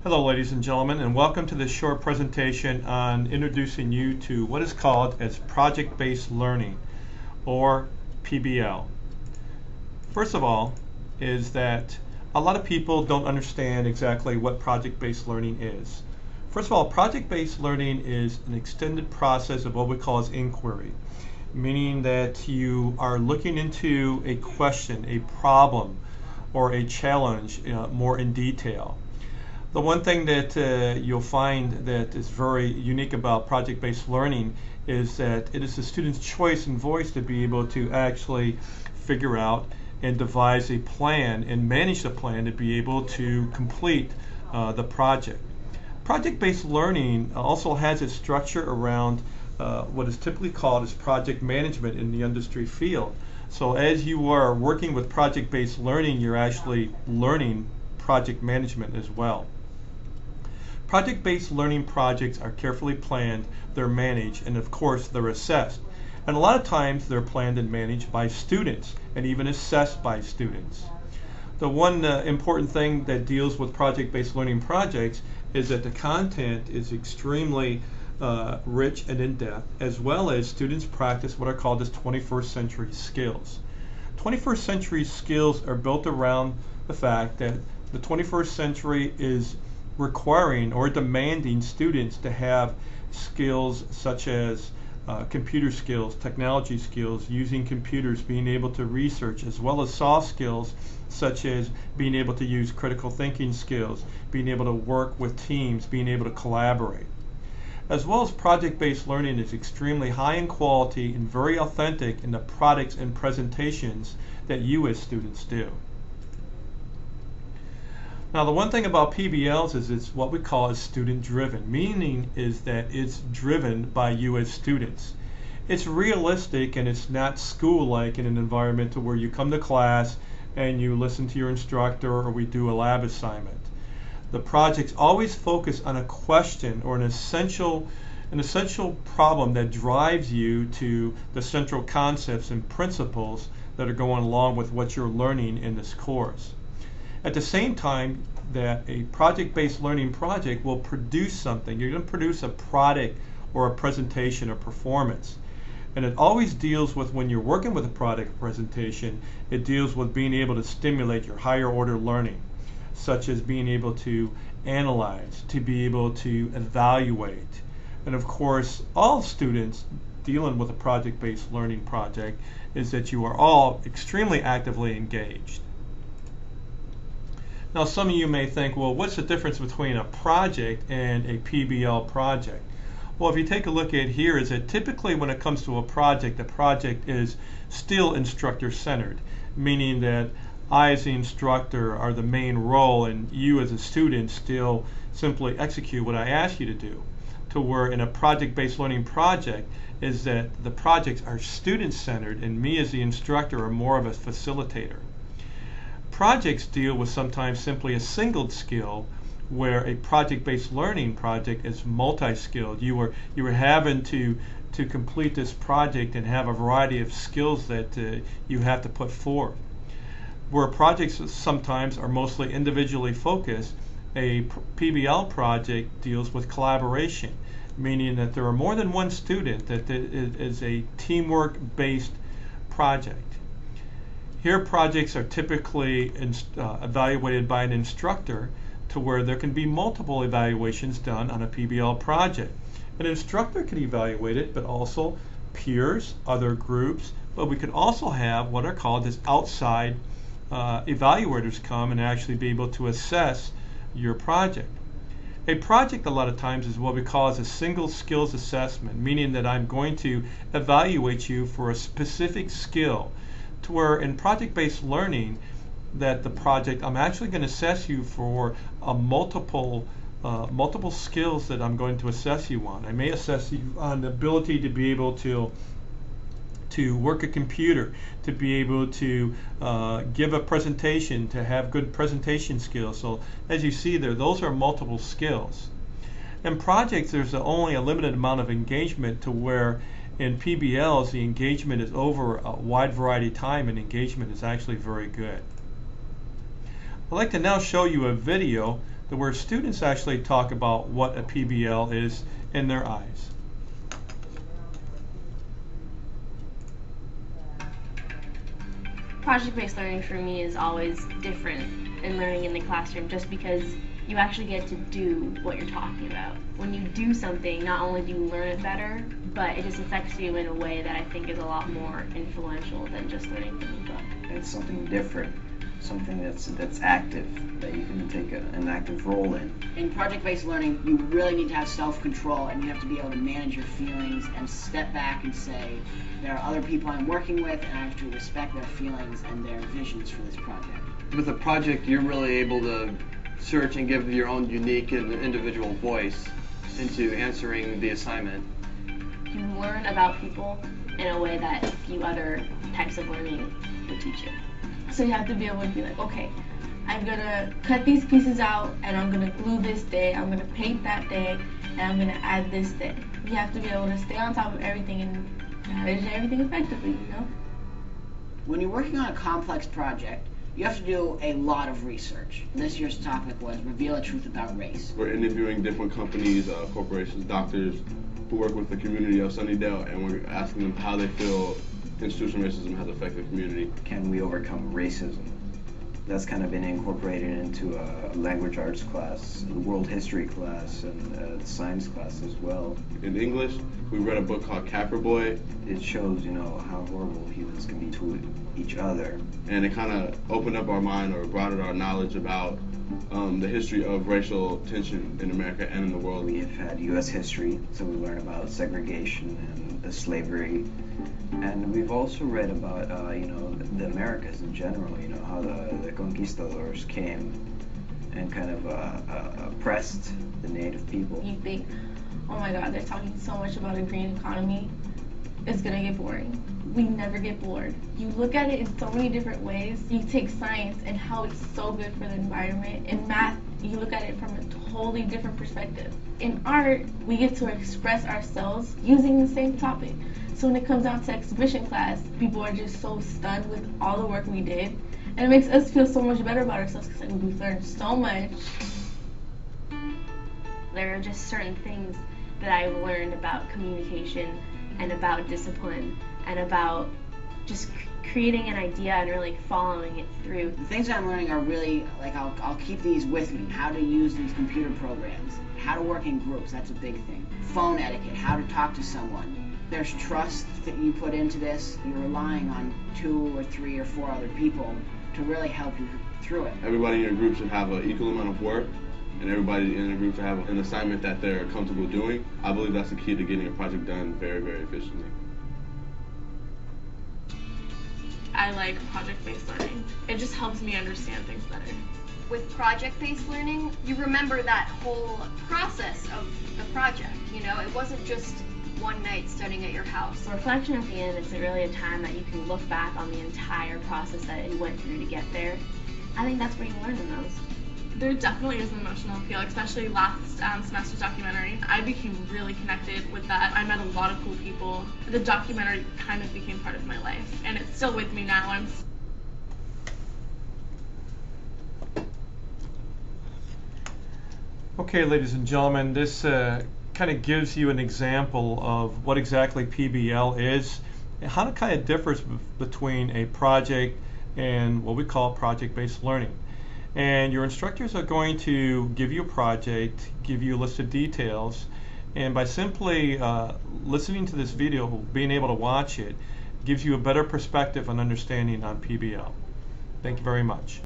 Hello ladies and gentlemen, and welcome to this short presentation on introducing you to what is called as project-based learning, or PBL. First of all is that a lot of people don't understand exactly what project-based learning is. First of all, project-based learning is an extended process of what we call as inquiry, meaning that you are looking into a question, a problem, or a challenge more in detail. The one thing that you'll find that is very unique about project-based learning is that it is the student's choice and voice to be able to actually figure out and devise a plan and manage the plan to be able to complete the project. Project-based learning also has its structure around what is typically called as project management in the industry field. So as you are working with project-based learning, you're actually learning project management as well. Project-based learning projects are carefully planned, they're managed, and of course they're assessed. And a lot of times they're planned and managed by students and even assessed by students. The one important thing that deals with project-based learning projects is that the content is extremely rich and in-depth, as well as students practice what are called as 21st century skills. 21st century skills are built around the fact that the 21st century is requiring or demanding students to have skills such as computer skills, technology skills, using computers, being able to research, as well as soft skills such as being able to use critical thinking skills, being able to work with teams, being able to collaborate. As well as project-based learning is extremely high in quality and very authentic in the products and presentations that you as students do. Now the one thing about PBLs is it's what we call as student driven, meaning is that it's driven by you as students. It's realistic and it's not school-like in an environment to where you come to class and you listen to your instructor or we do a lab assignment. The projects always focus on a question or an essential problem that drives you to the central concepts and principles that are going along with what you're learning in this course. At the same time that a project-based learning project will produce something, you're going to produce a product or a presentation or performance. And it always deals with, when you're working with a product presentation, it deals with being able to stimulate your higher order learning, such as being able to analyze, to be able to evaluate. And of course, all students dealing with a project-based learning project is that you are all extremely actively engaged. Now some of you may think, well, what's the difference between a project and a PBL project? Well, if you take a look at here, is that typically when it comes to a project, the project is still instructor centered, meaning that I as the instructor are the main role and you as a student still simply execute what I ask you to do. To where in a project-based learning project is that the projects are student centered and me as the instructor are more of a facilitator. Projects deal with sometimes simply a single skill, where a project-based learning project is multi-skilled. You are having to complete this project and have a variety of skills that you have to put forth. Where projects sometimes are mostly individually focused, a PBL project deals with collaboration, meaning that there are more than one student, that it is a teamwork-based project. Here projects are typically evaluated by an instructor, to where there can be multiple evaluations done on a PBL project. An instructor can evaluate it, but also peers, other groups, but we could also have what are called as outside evaluators come and actually be able to assess your project. A project a lot of times is what we call as a single skills assessment, meaning that I'm going to evaluate you for a specific skill, to where in project-based learning that the project, I'm actually going to assess you for multiple skills that I'm going to assess you on. I may assess you on the ability to be able to work a computer, to be able to give a presentation, to have good presentation skills. So as you see there, those are multiple skills. In projects, there's only a limited amount of engagement, to where in PBLs the engagement is over a wide variety of time, and engagement is actually very good. I'd like to now show you a video where students actually talk about what a PBL is in their eyes. Project-based learning for me is always different than learning in the classroom, just because you actually get to do what you're talking about. When you do something, not only do you learn it better, but it just affects you in a way that I think is a lot more influential than just learning from the book. It's something different, something that's active, that you can take an active role in. In project-based learning, you really need to have self-control, and you have to be able to manage your feelings and step back and say, there are other people I'm working with, and I have to respect their feelings and their visions for this project. With a project, you're really able to search and give your own unique and individual voice into answering the assignment. You learn about people in a way that few other types of learning would teach you. So you have to be able to be like, okay, I'm gonna cut these pieces out, and I'm gonna glue this day, I'm gonna paint that day, and I'm gonna add this day. You have to be able to stay on top of everything and manage everything effectively, you know? When you're working on a complex project, you have to do a lot of research. This year's topic was Reveal the Truth About Race. We're interviewing different companies, corporations, doctors who work with the community of Sunnydale, and we're asking them how they feel institutional racism has affected the community. Can we overcome racism? That's kind of been incorporated into a language arts class, a world history class, and science class as well. In English, we read a book called Capper Boy. It shows, you know, how horrible humans can be to each other. And it kind of opened up our mind, or broadened our knowledge about the history of racial tension in America and in the world. We have had U.S. history, so we learn about segregation and slavery. And we've also read about, you know, the Americas in general, you know, how the conquistadors came and kind of oppressed the native people. You think, oh my God, they're talking so much about a green economy, it's gonna get boring. We never get bored. You look at it in so many different ways. You take science and how it's so good for the environment. In math, you look at it from a totally different perspective. In art, we get to express ourselves using the same topic. So when it comes down to exhibition class, people are just so stunned with all the work we did. And it makes us feel so much better about ourselves because like, we've learned so much. There are just certain things that I've learned about communication and about discipline and about just creating an idea and really following it through. The things I'm learning are really, like, I'll keep these with me. How to use these computer programs, how to work in groups, that's a big thing. Phone etiquette, how to talk to someone. There's trust that you put into this. You're relying on 2 or 3 or 4 other people to really help you through it. Everybody in your group should have an equal amount of work, and everybody in the group should have an assignment that they're comfortable doing. I believe that's the key to getting a project done very, very efficiently. I like project-based learning. It just helps me understand things better. With project-based learning, you remember that whole process of the project. You know, it wasn't just one night studying at your house. Reflection at the end is really a time that you can look back on the entire process that you went through to get there. I think that's where you learn the most. There definitely is an emotional appeal, especially last semester's documentary. I became really connected with that. I met a lot of cool people. The documentary kind of became part of my life, and it's still with me now. Okay, ladies and gentlemen, this kind of gives you an example of what exactly PBL is and how it kind of differs between a project and what we call project-based learning. And your instructors are going to give you a project, give you a list of details, and by simply listening to this video, being able to watch it, gives you a better perspective and understanding on PBL. Thank you very much.